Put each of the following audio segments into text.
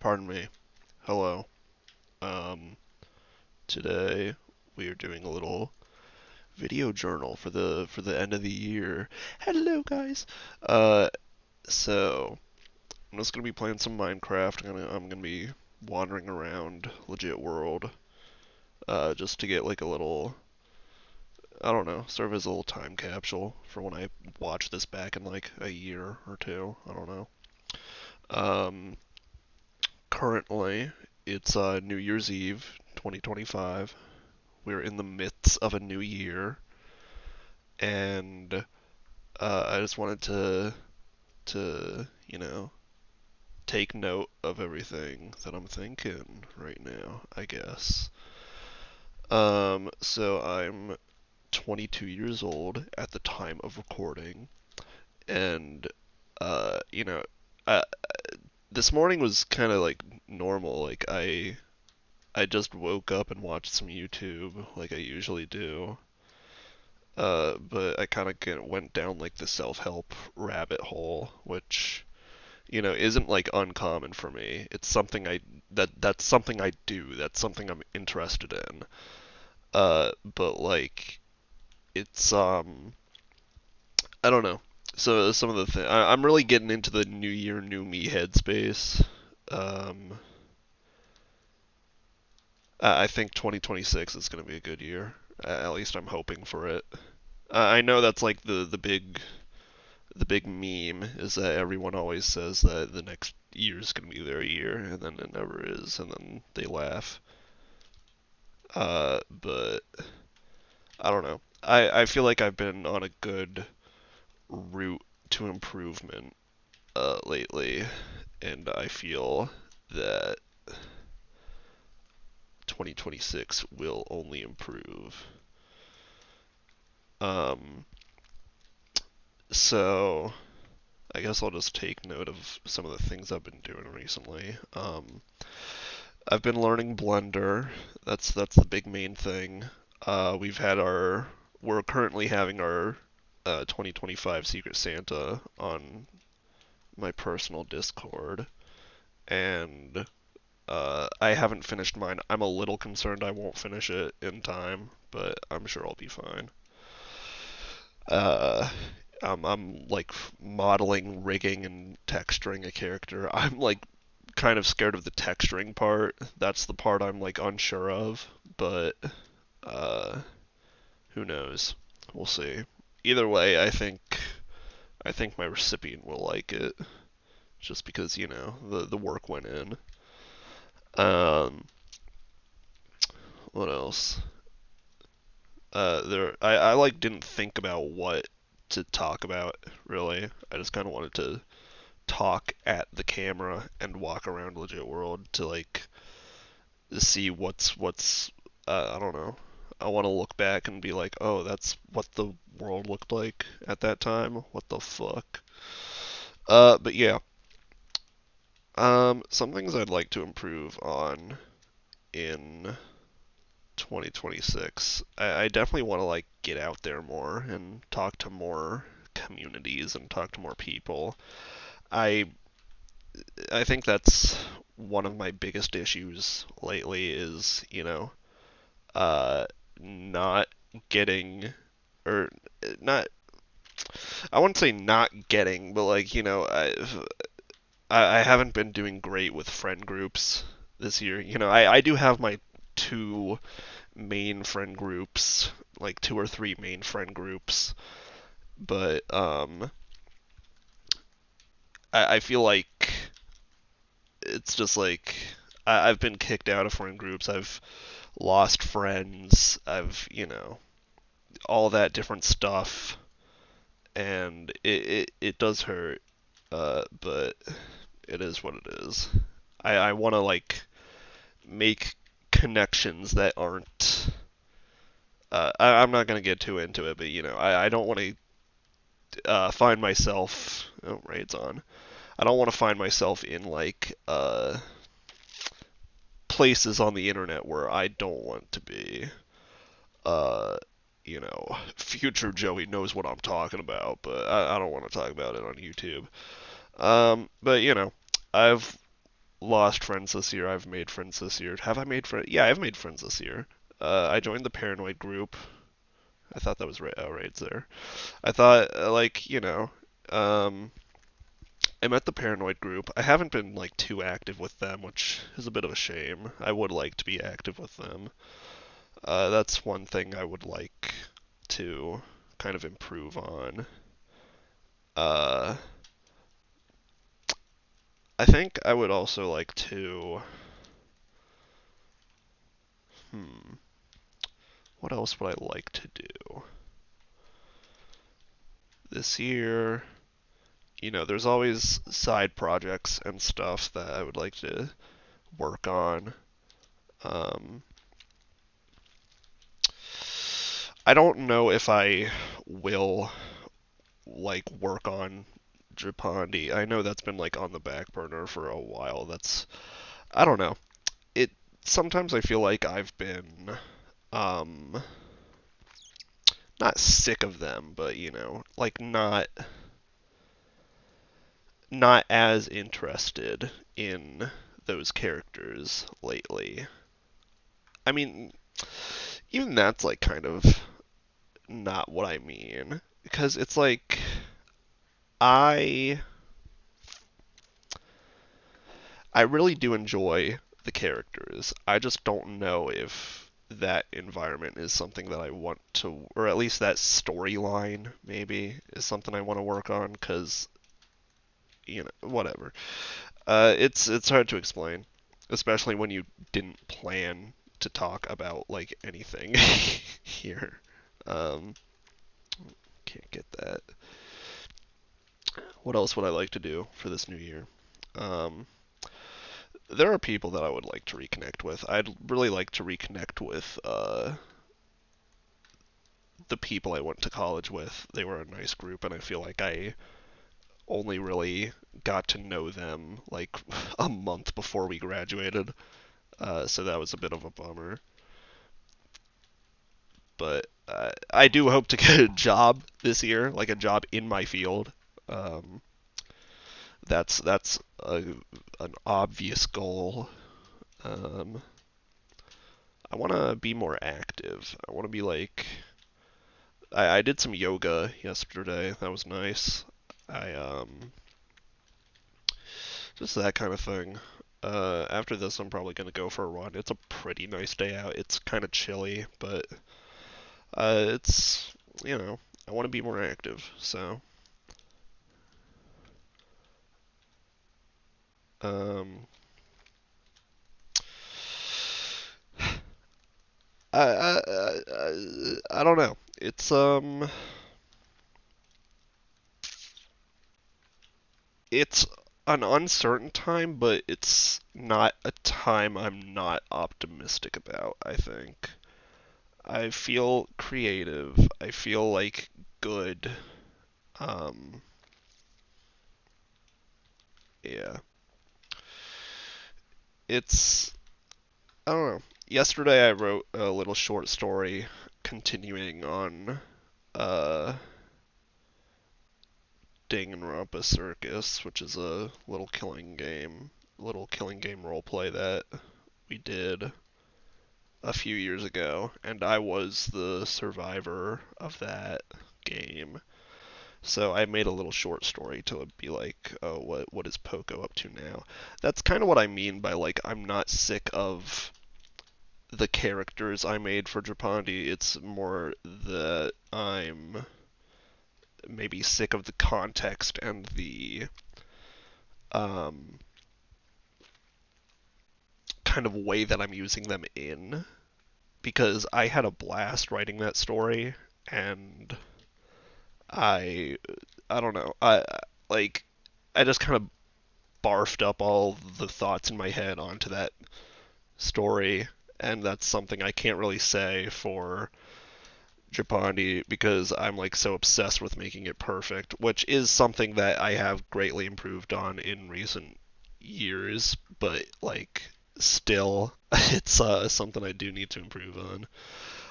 Pardon me. Hello. Um, Today we are doing a little video journal for the end of the year. Hello, guys. Uh, so I'm just gonna be playing some Minecraft. I'm gonna be wandering around Legit World, just to get like a little, I don't know, serve as a little time capsule for when I watch this back in like a year or two. I don't know. Um, Currently it's New Year's Eve, 2025. We're in the midst of a new year, and I just wanted to take note of everything that I'm thinking right now, I guess. So I'm 22 years old at the time of recording, and uh, you know, uh, this morning was kind of like normal. Like I just woke up and watched some YouTube like I usually do. But I kind of went down like the self-help rabbit hole, which isn't like uncommon for me. It's something that's something I do. That's something I'm interested in. But like it's I don't know. So some of the I'm really getting into the New Year, New Me headspace. Um, I think 2026 is going to be a good year. At least I'm hoping for it. I know that's like the big meme is that everyone always says that the next year is going to be their year, and then it never is, and then they laugh. But I don't know. I feel like I've been on a good route to improvement lately, and I feel that 2026 will only improve. Um, so I guess I'll just take note of some of the things I've been doing recently. I've been learning Blender. That's the big main thing. We're currently having our 2025 Secret Santa on my personal Discord, and I haven't finished mine. I'm a little concerned I won't finish it in time, but I'm sure I'll be fine. Uh, I'm like modeling, rigging, and texturing a character. I'm like kind of scared of the texturing part. That's the part I'm like unsure of, but uh, who knows? We'll see. Either way, I think my recipient will like it, just because the work went in. Um, what else? I like didn't think about what to talk about really. I just kind of wanted to talk at the camera and walk around Legit World to like see what's I don't know. I want to look back and be like, oh, that's what the world looked like at that time. What the fuck? But yeah, some things I'd like to improve on in 2026. I definitely want to like get out there more and talk to more communities and talk to more people. I I think that's one of my biggest issues lately is, uh, not getting or not. I wouldn't say not getting, but like I haven't been doing great with friend groups this year. I do have my two main friend groups, like two or three main friend groups, but I feel like it's just like I've been kicked out of friend groups. I've lost friends. I've all that different stuff, and it does hurt. But it is what it is. I want to like make connections that aren't. I'm not gonna get too into it, but I don't want to find myself. Oh, raid's on. I don't want to find myself in like places on the internet where I don't want to be. Uh, future Joey knows what I'm talking about, but I don't want to talk about it on YouTube. But I've lost friends this year. I've made friends this year. Have I made friends? Yeah, I've made friends this year. I joined the Paranoid group. I thought that was raids there. I thought, um, I met the Paranoid group. I haven't been like too active with them, which is a bit of a shame. I would like to be active with them. That's one thing I would like to kind of improve on. Uh, I think I would also like to. Hmm. What else would I like to do this year? There's always side projects and stuff that I would like to work on. Um, I don't know if I will like work on Japandi. I know that's been like on the back burner for a while. I don't know. It Sometimes I feel like I've been um not sick of them, but like not as interested in those characters lately. I mean, even that's like kind of not what I mean because it's like I I really do enjoy the characters. I just don't know if that environment is something that I want to, or at least that storyline maybe is something I want to work on because whatever. It's hard to explain, especially when you didn't plan to talk about like anything here. Um, can't get that. What else would I like to do for this new year? Um, there are people that I would like to reconnect with. I'd really like to reconnect with the people I went to college with. They were a nice group, and I feel like I only really got to know them like a month before we graduated. So that was a bit of a bummer. But I do hope to get a job this year, like a job in my field. Um, that's an obvious goal. Um, I want to be more active. I want to be like I did some yoga yesterday. That was nice. I Just that kind of thing. After this, I'm probably gonna go for a run. It's a pretty nice day out. It's kind of chilly, but it's I want to be more active. So um, I don't know. It's an uncertain time, but it's not a time I'm not optimistic about, I think. I feel creative. I feel like good. Um, yeah. It's I don't know. Yesterday I wrote a little short story continuing on uh Danganronpa Circus, which is a little killing game roleplay that we did a few years ago, and I was the survivor of that game. So I made a little short story to be like, oh, what is Poco up to now? That's kind of what I mean by like I'm not sick of the characters I made for Japandi. It's more that I'm maybe sick of the context and the um, kind of way that I'm using them in. Because I had a blast writing that story, and I I don't know. Like I just kind of barfed up all the thoughts in my head onto that story, and that's something I can't really say for Japandi because I'm like so obsessed with making it perfect, which is something that I have greatly improved on in recent years, but like still it's something I do need to improve on.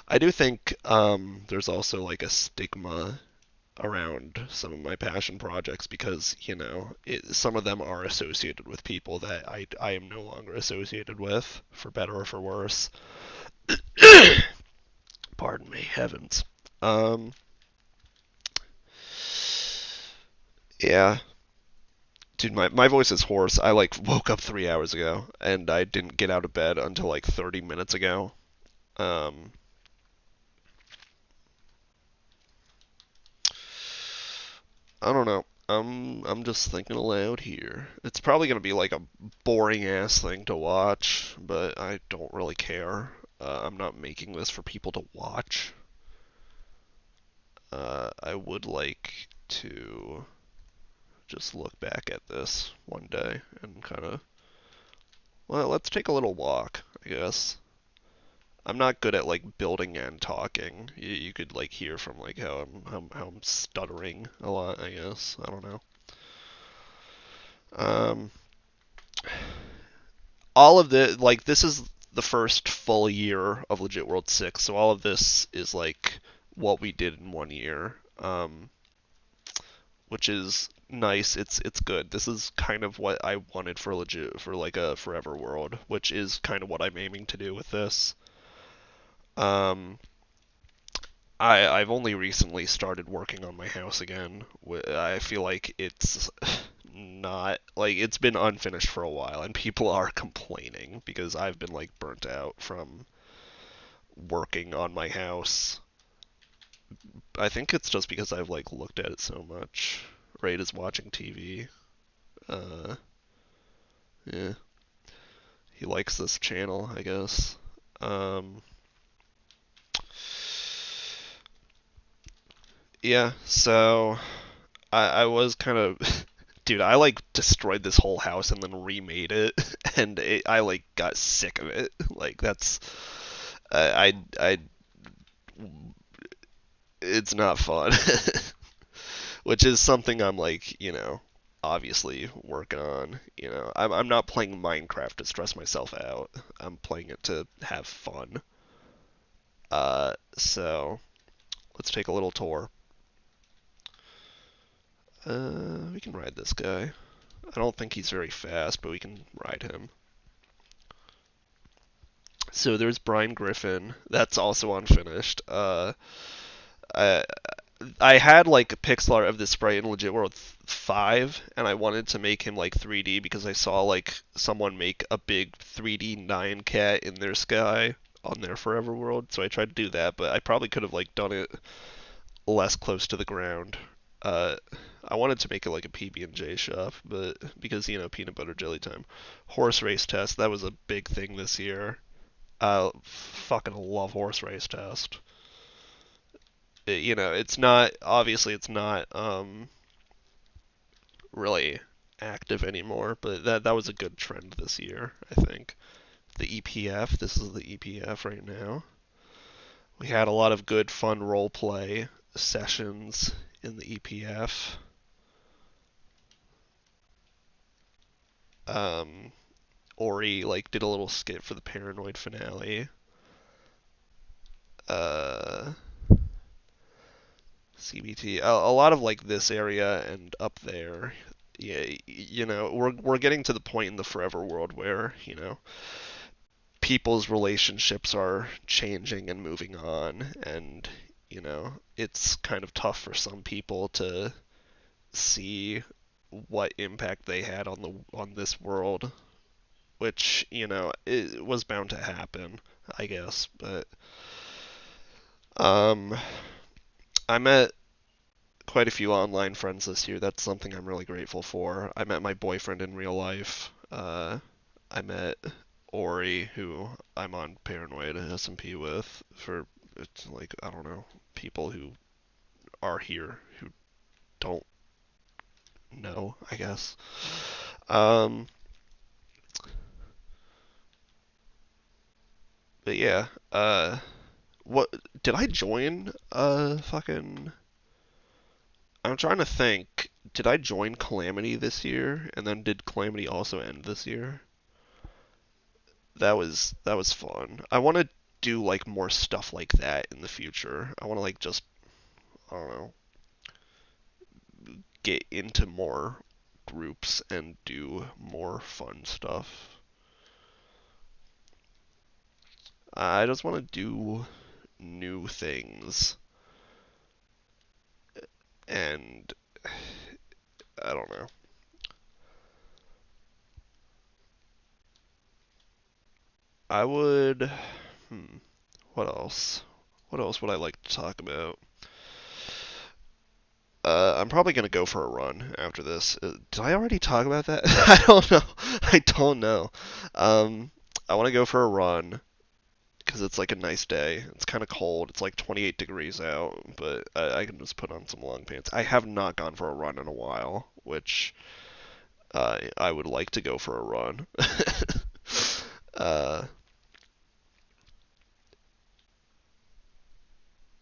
I do think there's also like a stigma around some of my passion projects because, some of them are associated with people that I am no longer associated with, for better or for worse. Pardon me, heavens. Um, yeah. Dude, my voice is hoarse. I like woke up 3 hours ago and I didn't get out of bed until like 30 minutes ago. Um, I don't know. I'm just thinking aloud here. It's probably gonna be like a boring ass thing to watch, but I don't really care. I'm not making this for people to watch. I would like to just look back at this one day and kind of, well, let's take a little walk, I guess. I'm not good at like building and talking. You could like hear from like how I'm stuttering a lot, I guess. I don't know. Um, all of the like this is the first full year of Legit World 6, so all of this is like what we did in 1 year. Which is nice. It's good. This is kind of what I wanted for legit for like a forever world, which is kind of what I'm aiming to do with this. Um, I've only recently started working on my house again. I feel like it's not like it's been unfinished for a while, and people are complaining because I've been like burnt out from working on my house. I think it's just because I've like looked at it so much. Raid is watching TV. Uh, yeah. He likes this channel, I guess. Um, yeah, so I was kind of, dude, I like destroyed this whole house and then remade it, and I like got sick of it. Like that's, I, it's not fun, which is something I'm like, obviously working on. I'm not playing Minecraft to stress myself out. I'm playing it to have fun. So let's take a little tour. We can ride this guy. I don't think he's very fast, but we can ride him. So there's Brian Griffin. That's also unfinished. I I had like a pixel art of this sprite in Legit World 5, and I wanted to make him like 3D because I saw like someone make a big 3D Nyan Cat in their sky on their Forever World. So I tried to do that, but I probably could have like done it less close to the ground. Uh, I wanted to make it like a PB&J shop, but because peanut butter jelly time, horse race test that was a big thing this year. I fucking love horse race test. It's not obviously it's not really active anymore, but that was a good trend this year, I think. The EPF, this is the EPF right now. We had a lot of good fun role play sessions in the EPF. Um, Ori like did a little skit for the Paranoid finale. Uh, CBT, a lot of like this area and up there. Yeah, we're getting to the point in the Forever World where people's relationships are changing and moving on, and it's kind of tough for some people to see what impact they had on this world, which it was bound to happen, I guess. But um, I met quite a few online friends this year. That's something I'm really grateful for. I met my boyfriend in real life. I met Ori, who I'm on Paranoid SMP with for it's like I don't know people who are here who don't know, I guess. Um, but yeah, what did I join? Fucking. I'm trying to think. Did I join Calamity this year? And then did Calamity also end this year? That was fun. I want to do like more stuff like that in the future. I want to like just I don't know get into more groups and do more fun stuff. I just want to do new things, and I don't know. I would. Hmm. What else? What else would I like to talk about? I'm probably gonna go for a run after this. Did I already talk about that? I don't know. I don't know. Um, I want to go for a run because it's like a nice day. It's kind of cold. It's like 28 degrees out, but I can just put on some long pants. I have not gone for a run in a while, which I would like to go for a run. uh,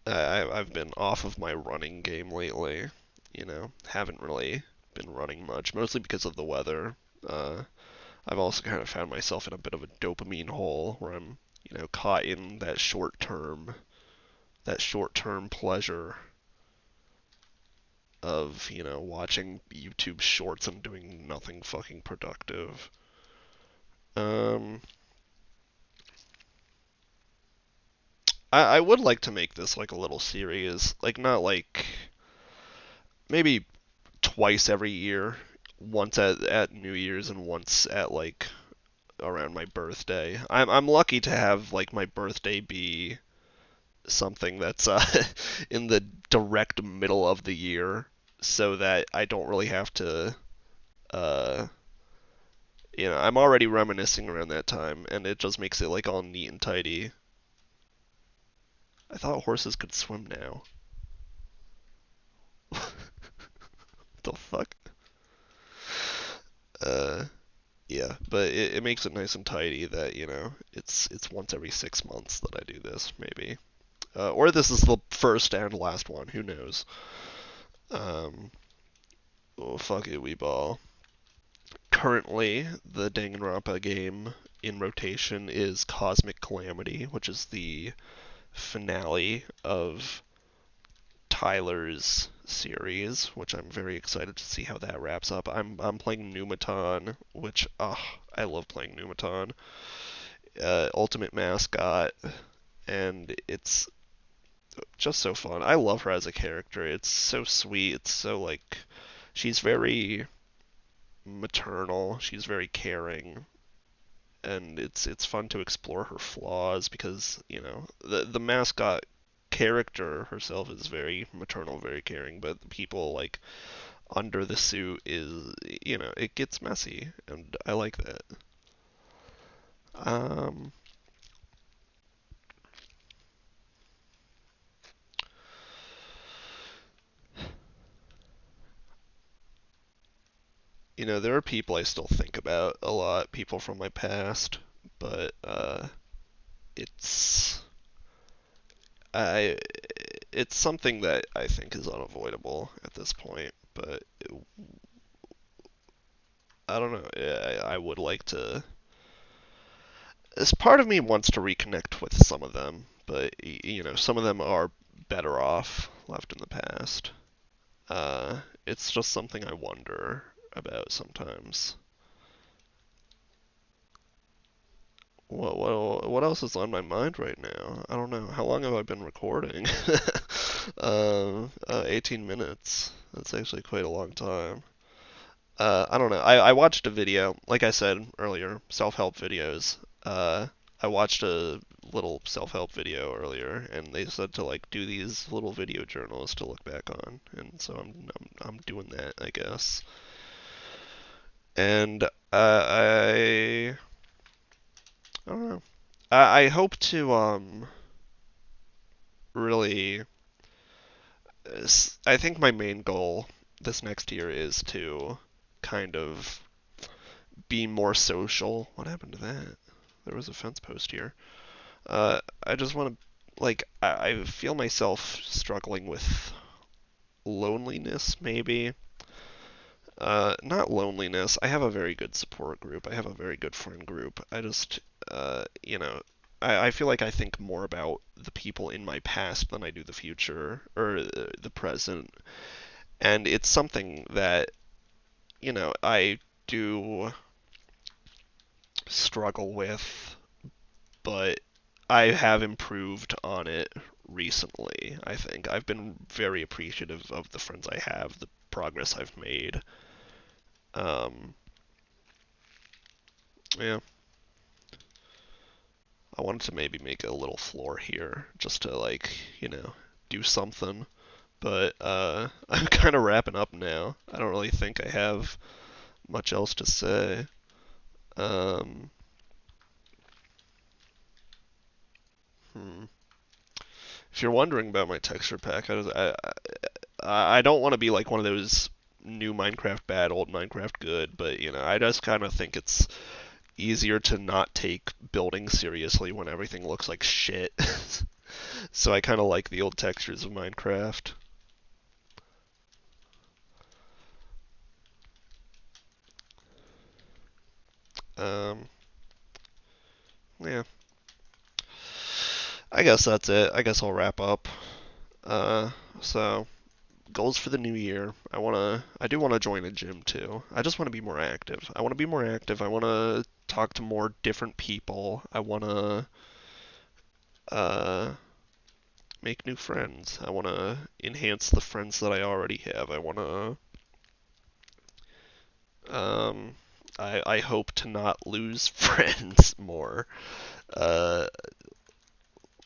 I've been off of my running game lately. Haven't really been running much, mostly because of the weather. I've also kind of found myself in a bit of a dopamine hole where I'm, caught in that short term pleasure of, watching YouTube shorts and doing nothing fucking productive. Um, I would like to make this like a little series, like not like maybe twice every year, once at New Year's and once at like around my birthday. I'm lucky to have like my birthday be something that's in the direct middle of the year, so that I don't really have to. Uh, I'm already reminiscing around that time, and it just makes it like all neat and tidy. I thought horses could swim now. The fuck? Uh, yeah, but it makes it nice and tidy that it's once every 6 months that I do this, maybe. Or this is the first and last one. Who knows? Um, oh, fuck it, we ball. Currently, the Danganronpa game in rotation is Cosmic Calamity, which is the finale of Tyler's series, which I'm very excited to see how that wraps up. I'm playing Numaton, which I love playing Numaton. Ultimate Mascot, and it's just so fun. I love her as a character. It's so sweet. It's so like she's very maternal. She's very caring, and it's fun to explore her flaws because the mascot character herself is very maternal, very caring, but the people like under the suit is it gets messy, and I like that. Um, there are people I still think about a lot, people from my past, but it's I it's something that I think is unavoidable at this point, but I don't know. I would like to. As part of me wants to reconnect with some of them, but some of them are better off left in the past. It's just something I wonder about sometimes. What else is on my mind right now? I don't know. How long have I been recording? 18 minutes. That's actually quite a long time. I don't know. I watched a video, like I said earlier, self-help videos. I watched a little self-help video earlier, and they said to like do these little video journals to look back on, and so I'm doing that, I guess. And I don't know. I hope to really. I think my main goal this next year is to kind of be more social. What happened to that? There was a fence post here. I just want to, like, I feel myself struggling with loneliness, maybe. Not loneliness. I have a very good support group. I have a very good friend group. I just, I feel like I think more about the people in my past than I do the future or the present. And it's something that, I do struggle with, but I have improved on it recently. I think I've been very appreciative of the friends I have, the progress I've made. Um, yeah, I wanted to maybe make a little floor here just to do something, but I'm kind of wrapping up now. I don't really think I have much else to say. Um, hmm. If you're wondering about my texture pack, I don't want to be like one of those new Minecraft bad, old Minecraft good, but I just kind of think it's easier to not take building seriously when everything looks like shit. So I kind of like the old textures of Minecraft. Um, yeah, I guess that's it. I guess I'll wrap up. Uh, so goals for the new year. I do wanna join a gym too. I just wanna be more active. I wanna be more active. I wanna talk to more different people. I wanna uh make new friends. I wanna enhance the friends that I already have. Um I hope to not lose friends more. Uh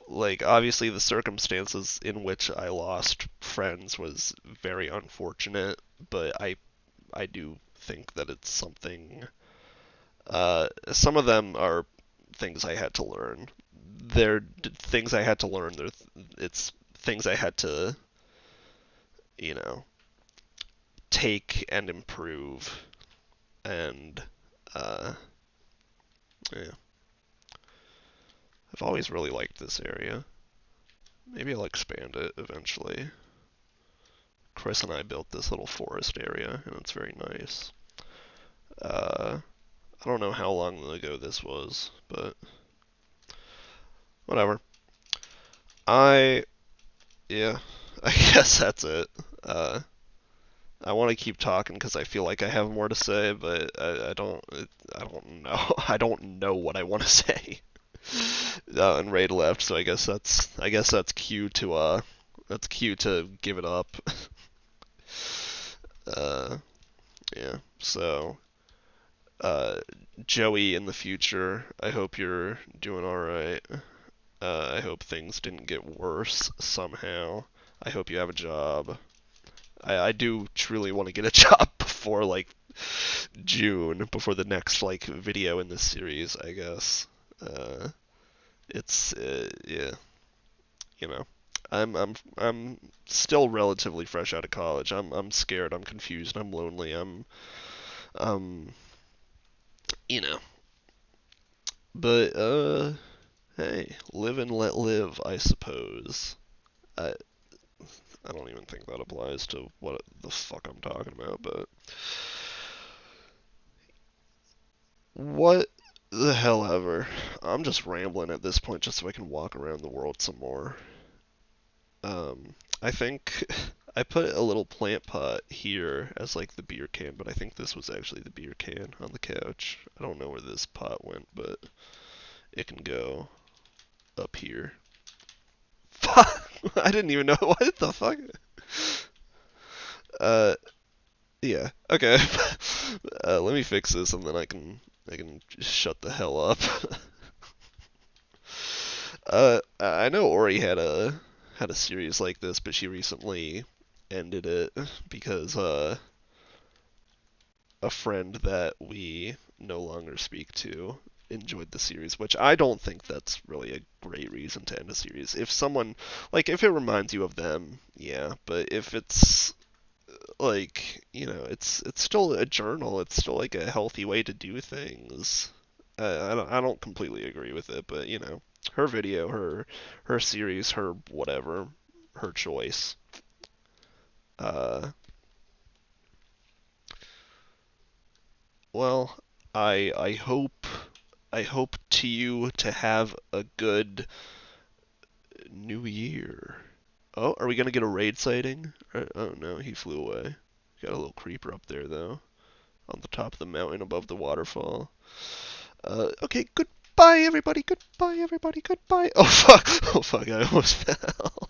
like obviously the circumstances in which I lost friends was very unfortunate, but I do think that it's something. Some of them are things I had to learn. They're things I had to learn. It's things I had to, you know, take and improve. And uh, yeah, I've always really liked this area. Maybe I'll expand it eventually. Chris and I built this little forest area, and it's very nice. I don't know how long ago this was, but whatever. I Yeah, I guess that's it. Uh, I want to keep talking because I feel like I have more to say, but I don't. I don't know. I don't know what I want to say. And Raid left, so I guess that's cue to give it up. Uh, yeah. So, uh, Joey, in the future, I hope you're doing all right. I hope things didn't get worse somehow. I hope you have a job. I do truly want to get a job before like June, before the next like video in this series, I guess. Uh, it's yeah, you know. I'm still relatively fresh out of college. I'm scared, I'm confused, I'm lonely, um you know. But hey, live and let live, I suppose. I I don't even think that applies to what the fuck I'm talking about, but what the hell ever. I'm just rambling at this point just so I can walk around the world some more. I think I put a little plant pot here as like the beer can, but I think this was actually the beer can on the couch. I don't know where this pot went, but it can go up here. Fuck! I didn't even know what the fuck. Uh, yeah. Okay. Let me fix this and then I can just shut the hell up. I know Ori had a series like this, but she recently ended it because a friend that we no longer speak to enjoyed the series, which I don't think that's really a great reason to end a series. If someone like if it reminds you of them, yeah, but if it's like, it's still a journal, it's still like a healthy way to do things. I don't completely agree with it, but her video, her series, her whatever, her choice. Uh, well, I hope to you to have a good new year. Oh, are we gonna get a raid sighting? Oh no, he flew away. Got a little creeper up there though, on the top of the mountain above the waterfall. Okay, goodbye everybody, goodbye everybody, goodbye. Oh fuck, oh fuck, I almost fell.